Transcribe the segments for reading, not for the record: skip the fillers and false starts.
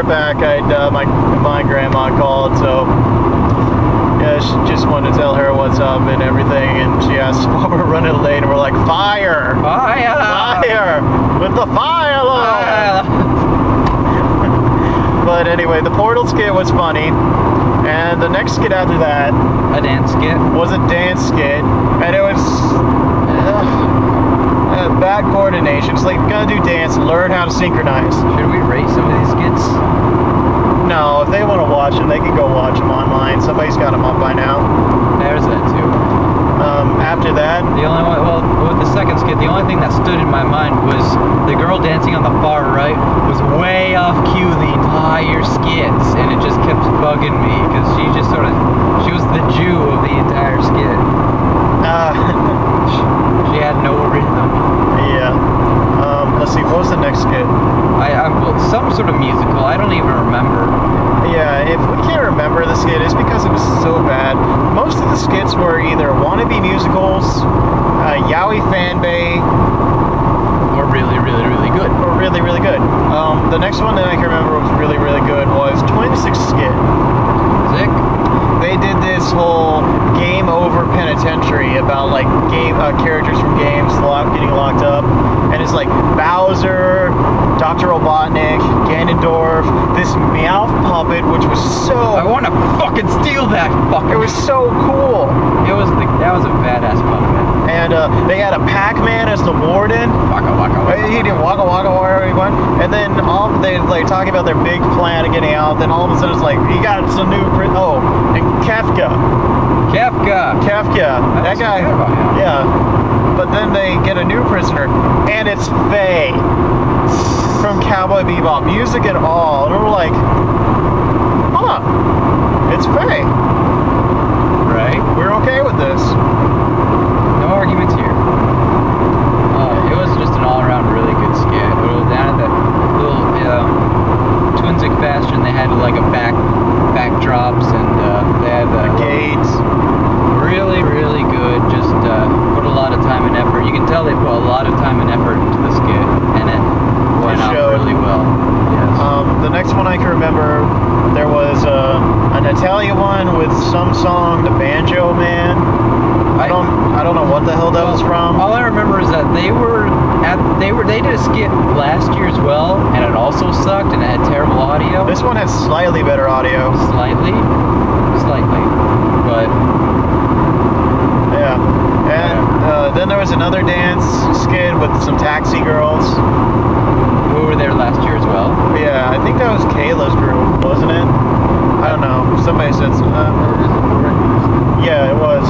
back, my grandma called, so yeah, she just wanted to tell her what's up and everything, and she asked why we're running late, and we're like, fire! Fire! Fire! With the fire alarm! But anyway, the Portal skit was funny, and the next skit after that... A dance skit? Was a dance skit, and it was... bad coordination. It's like, gotta do dance and learn how to synchronize. Should we rate some of these skits? No, if they want to watch them, they can go watch them online. Somebody's got them up by now. There's that too. After that, the only one, well, with the second skit, the only thing that stood in my mind was the girl dancing on the far right was way off cue the entire skits, and it just kept bugging me because she was the Jew of the entire skit. She had no rhythm. Yeah. Let's see, what was the next skit? Some sort of musical. I don't even remember. Yeah, if we can't remember the skit, it's because it was so bad. Most of the skits were either wannabe musicals, yaoi fanbay, or really, really, really good. Or really, really good. The next one that I can remember was really, really good was Twin Six skit. Sick. They did this whole game over penitentiary about like characters from games getting locked up, and it's like Bowser, Dr. Robotnik, Ganondorf, this Meowth puppet, which was so... I want to fucking steal that fucker. It was so cool. That was a badass puppet. And they had a Pac-Man as the warden. Waka waka waka. He did waka waka waka waka. And then they like talking about their big plan of getting out. Then all of a sudden it's like he got some new and Kafka. That guy. Yeah. But then they get a new prisoner, and it's Faye from Cowboy Bebop. Music and all. And we're like, huh? It's Faye. Right. We're okay with this. No arguments here. It was just an all-around really good skit. It was down at that little Twinsic Bastion. They had like a backdrops, and they had the gates. Really, really good. Just put a lot of time and effort. You can tell they put a lot of time and effort into the skit, and it went out really well. Yes. The next one I can remember, there was an Italian one with some song, The Banjo Man. I don't know what the hell that was from. All I remember is that they did a skit last year as well, and it also sucked, and it had terrible audio. This one has slightly better audio. Slightly, but yeah. And then there was another dance skit with some taxi girls who were there last year as well. Yeah, I think that was Kayla's group, wasn't it? I don't know. Somebody said some. Yeah, it was.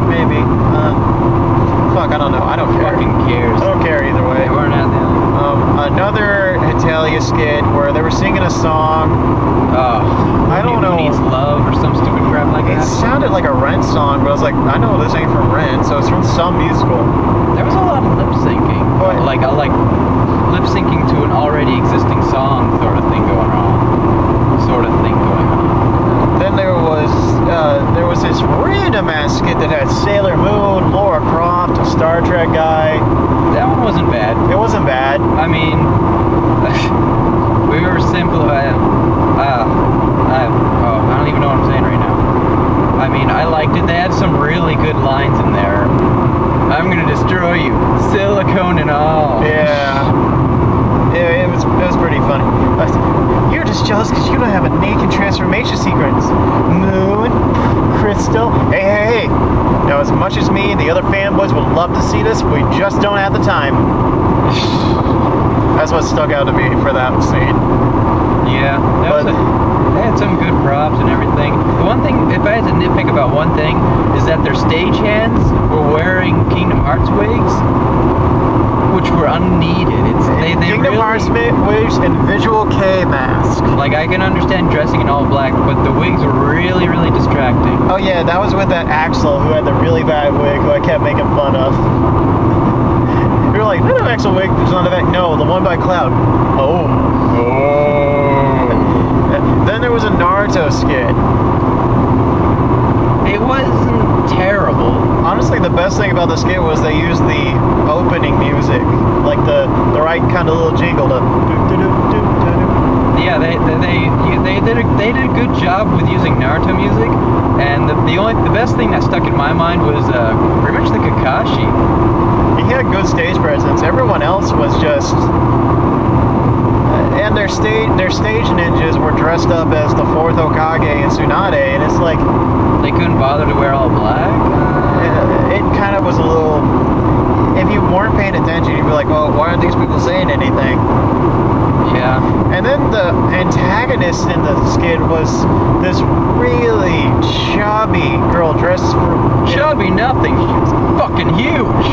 Maybe. Fuck, I don't know. I don't care. Fucking cares. I don't care either way. They weren't at the another Italia skit where they were singing a song. I don't know. Who Needs Love or some stupid crap like that. It sounded like a Rent song, but I was like, I know this ain't from Rent, so it's from some musical. There was a lot of lip syncing. Like lip syncing to an already existing song sort of thing going on. Then there was this random ass skit that had Sailor Moon, Laura Croft, a Star Trek guy. That one wasn't bad. It wasn't bad. I mean, we were simple. I don't even know what I'm saying right now. I mean, I liked it. They had some really good lines in there. I'm gonna destroy you, silicone and all. Yeah, it was pretty funny. You're just jealous because you don't have a naked transformation sequence. Moon, Crystal, hey. Now, as much as me and the other fanboys would love to see this, we just don't have the time. That's what stuck out to me for that scene. Yeah, they had some good props and everything. The one thing, if I had to nitpick about one thing, is that their stagehands were wearing Kingdom Hearts wigs, which were unneeded. Kingdom Hearts wigs and Visual K mask. Like, I can understand dressing in all black, but the wigs were really, really distracting. Oh yeah, that was with that Axel who had the really bad wig who I kept making fun of. We were like, no, Axel wig was on the back. No, the one by Cloud. Oh. Then there was a Naruto skit. It wasn't terrible. Honestly, the best thing about the skit was they used the opening music, like the right kind of little jingle to Yeah, they did a good job with using Naruto music, and the best thing that stuck in my mind was pretty much the Kakashi. He had good stage presence. Everyone else was just, and their stage ninjas were dressed up as the fourth Hokage and Tsunade, and it's like they couldn't bother to wear all black. It kind of was a little. If you weren't paying attention, you'd be like, "Oh, why aren't these people saying anything?" Yeah. And then the antagonist in the skit was this really chubby girl dressed for... Chubby nothing. She was fucking huge.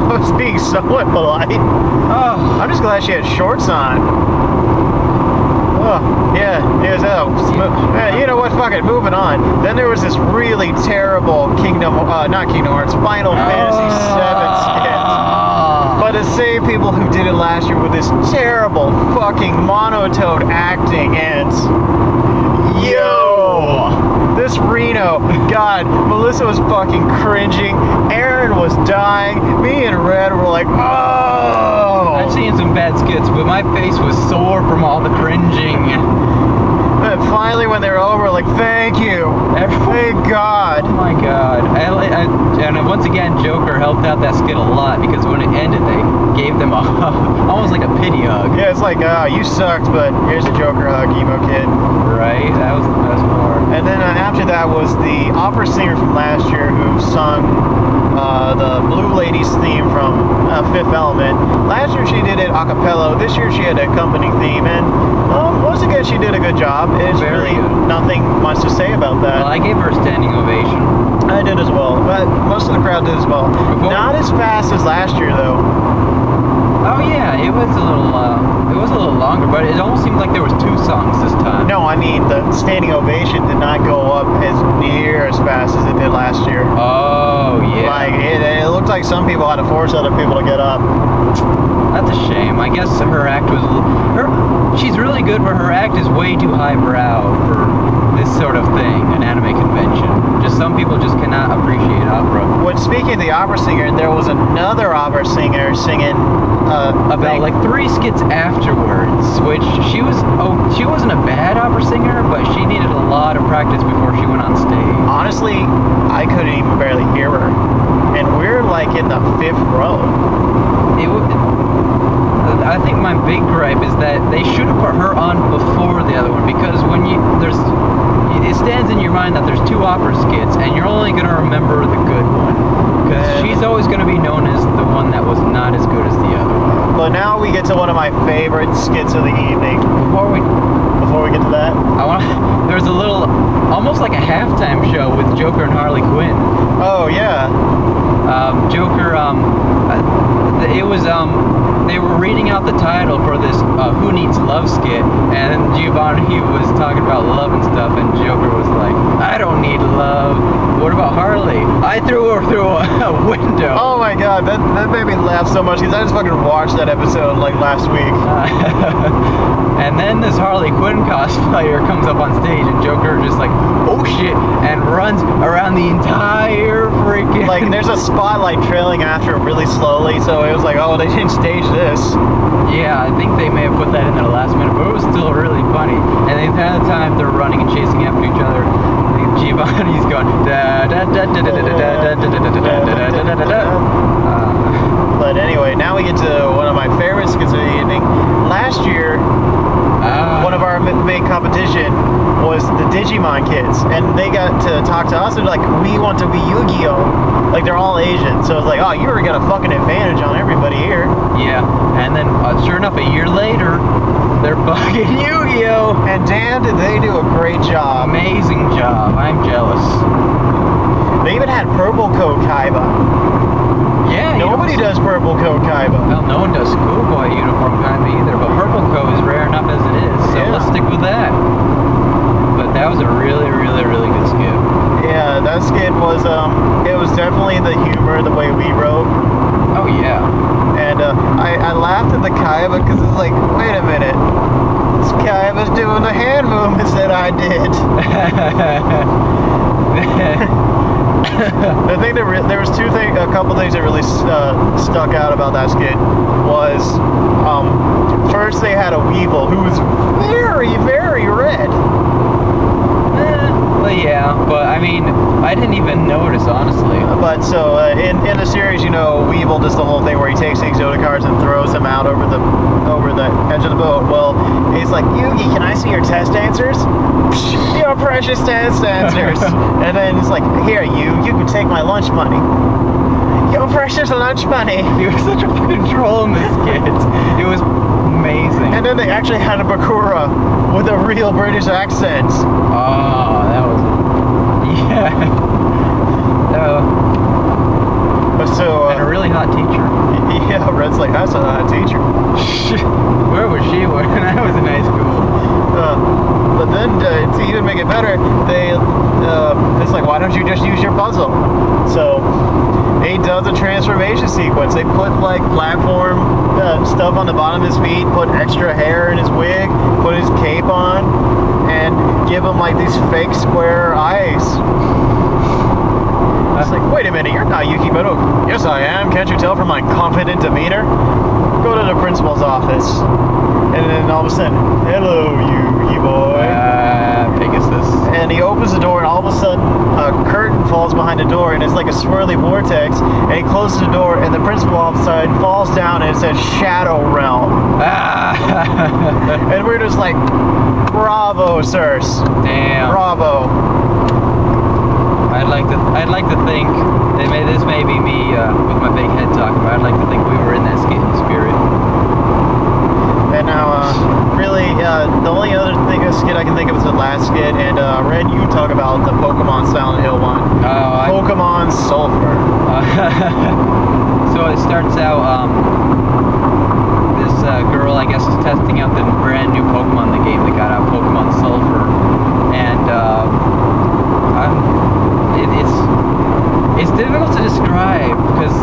I was being somewhat polite. Oh. I'm just glad she had shorts on. Oh, yeah, it was, you know what, fuck it, moving on. Then there was this really terrible not Kingdom Hearts, Final Fantasy VII skit. But the same people who did it last year with this terrible fucking monotone acting, and yo, this Reno, God, Melissa was fucking cringing, Aaron was dying, me and Red were like, oh. I've seen some bad skits, but my face was sore from all the cringing. And finally, when they were over, like, thank you. Thank God. Oh my God. And once again, Joker helped out that skit a lot, because when it ended, they gave them almost like a pity hug. Yeah, it's like, you sucked, but here's a Joker hug, emo kid. Right? That was the best part. And then after that was the opera singer from last year who sung the Blue Ladies theme from Fifth Element. Last year she did it a cappella. This year she had a accompanying theme, and once again she did a good job. It's Very really good. Nothing much to say about that. Well, I gave her a standing ovation. I did as well, but most of the crowd did as well. Not as fast as last year, though. Oh yeah, it was a little longer, but it almost seemed like there was two songs this time. No, I mean the standing ovation did not go up as near as fast as it did last year. Oh yeah. Like it looked like some people had to force other people to get up. That's a shame. I guess her act was she's really good, but her act is way too highbrow for this sort of thing, an anime convention. Just some people just cannot appreciate opera. When speaking of the opera singer, there was another opera singer singing about like 3 skits afterwards, which she wasn't a bad opera singer, but she needed a lot of practice before she went on stage. Honestly, I couldn't even barely hear her, and we're like in the 5th row. I think my big gripe is that they should have put her on before the other one, because when it stands in your mind that there's 2 opera skits, and you're only going to remember the good one, because she's always going to be known as the one that was not as good as the other one. But now we get to one of my favorite skits of the evening. Before we get to that, there's a little, almost like a halftime show with Joker and Harley Quinn. Oh yeah. Joker, it was, they were reading out the title for this Who Needs Love skit, and Giovanni was talking about love and stuff, and Joker was like, I don't need love. What about Harley? I threw her through a window. Oh my God, that made me laugh so much, because I just fucking watched that episode like last week. And then this Harley Quinn cosplayer comes up on stage, and Joker just like, oh shit, and runs around the entire freaking... Like, there's a spotlight trailing after it really slowly, so it was like, oh, they didn't stage this. Yeah, I think they may have put that in there last minute, but it was still really funny. And the entire time they're running and chasing after each other, Giovanni's going da da da da da da da da da da da da da. But anyway, now we get to one of my favorite skits of the evening. Last year, one of our main competition was the Digimon kids, and they got to talk to us and like, we want to be Yu-Gi-Oh! Like, they're all Asian, so it's like, oh, you're got a fucking advantage on everybody here. Yeah, and then sure enough, a year later, they're fucking Yu-Gi-Oh! And damn, did they do a great job. Amazing job. I'm jealous. They even had Purple Coat Kaiba. Yeah, nobody does Purple Coat Kaiba. Well, no one does Schoolboy uniform Kaiba either, but Purple Coat is rare enough as it is, so let's stick with that. But that was a really, really, really good skit. Yeah, that skit was, it was definitely the humor, the way we wrote. Oh, yeah. And I laughed at the Kaiba because it's like, wait a minute, this Kaiba's doing the hand movements that I did. The thing that there was a couple things that really stuck out about that skit was first they had a Weevil who was very, very red. Well, yeah, but I mean, I didn't even notice, honestly. But so in the series, you know, Weevil does the whole thing where he takes the Exotic cards and throws them out over the edge of the boat. Well, he's like, Yugi, can I see your test answers? Your precious test answers. And then he's like, here, you can take my lunch money. Your precious lunch money. He was such a fucking troll in this skit. It was amazing. And then they actually had a Bakura with a real British accent. Oh, that was... Yeah. So, and a really hot teacher. Yeah, Red's like, that's a hot teacher. Where was she when I was in high school? But then, to even make it better, it's like, why don't you just use your puzzle? So, he does a transformation sequence. They put, like, platform stuff on the bottom of his feet, put extra hair in his wig, put his cape on, and give him, like, these fake square eyes. It's like, wait a minute, you're not Yukimoto. Yes, I am. Can't you tell from my confident demeanor? Go to the principal's office. And then all of a sudden, hello, Yuki boy. Pegasus. And he opens the door, and all of a sudden, a curtain falls behind the door, and it's like a swirly vortex. And he closes the door, and the principal outside falls down, and it says Shadow Realm. And we're just like, bravo, sirs. Damn. Bravo. I'd like to think that this may be me with my big head talking, but I'd like to think we were in that skit in spirit. And now, really, the only other skit I can think of is the last skit, and Red, you talk about the Pokemon Silent Hill one. Pokemon Sulphur. So it starts out, this girl, I guess, is testing out the brand new Pokemon in the game that got out, Pokemon Sulphur, and it's difficult to describe because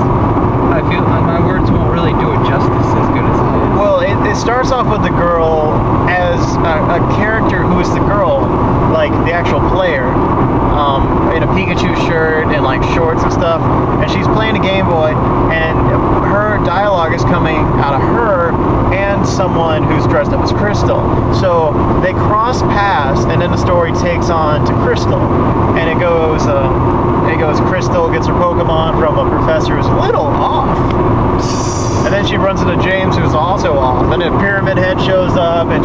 I feel my words won't really do it justice as good as it is. Well, it starts off with the girl as a character who is the girl, like the actual player, in a Pikachu shirt and like shorts and stuff, and she's playing a Game Boy, and her dialogue is coming out of her and someone who's dressed up as Crystal. So they cross paths, and then the story takes on to Crystal, and it goes Crystal gets her Pokemon from a professor who's a little off. And then she runs into James, who's also off. And then Pyramid Head shows up, and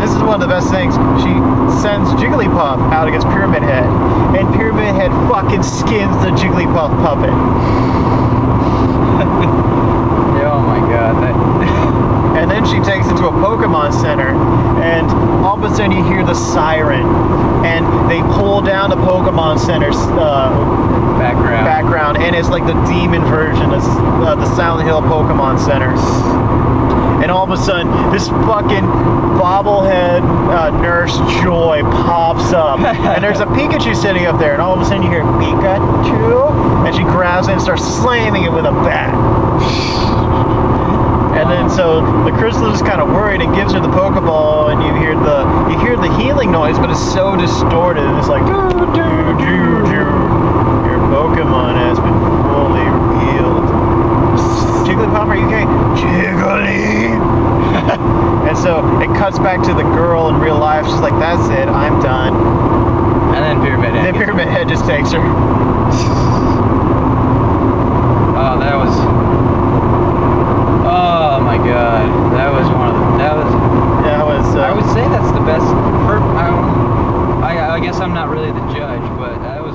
this is one of the best things. She sends Jigglypuff out against Pyramid Head, and Pyramid Head fucking skins the Jigglypuff puppet. Oh my god. And then she takes it to a Pokemon Center, and all of a sudden you hear the siren, and they pull down the Pokemon Center's background, and it's like the demon version of the Silent Hill Pokemon Center. And all of a sudden, this fucking bobblehead Nurse Joy pops up, and there's a Pikachu sitting up there, and all of a sudden you hear Pikachu, and she grabs it and starts slamming it with a bat. And then so the Crystal is kind of worried and gives her the Pokeball, and you hear the healing noise, but it's so distorted. It's like doo, doo, doo, doo. Your Pokemon has been fully healed. Jigglypuff, are you okay? Jiggly. And so it cuts back to the girl in real life. She's like, "That's it, I'm done." And then Pyramid Head. And then Pyramid Head just takes her. Oh, that was. Oh my god, that was one of them. That was. I would say that's the best. I guess I'm not really the judge, but that was.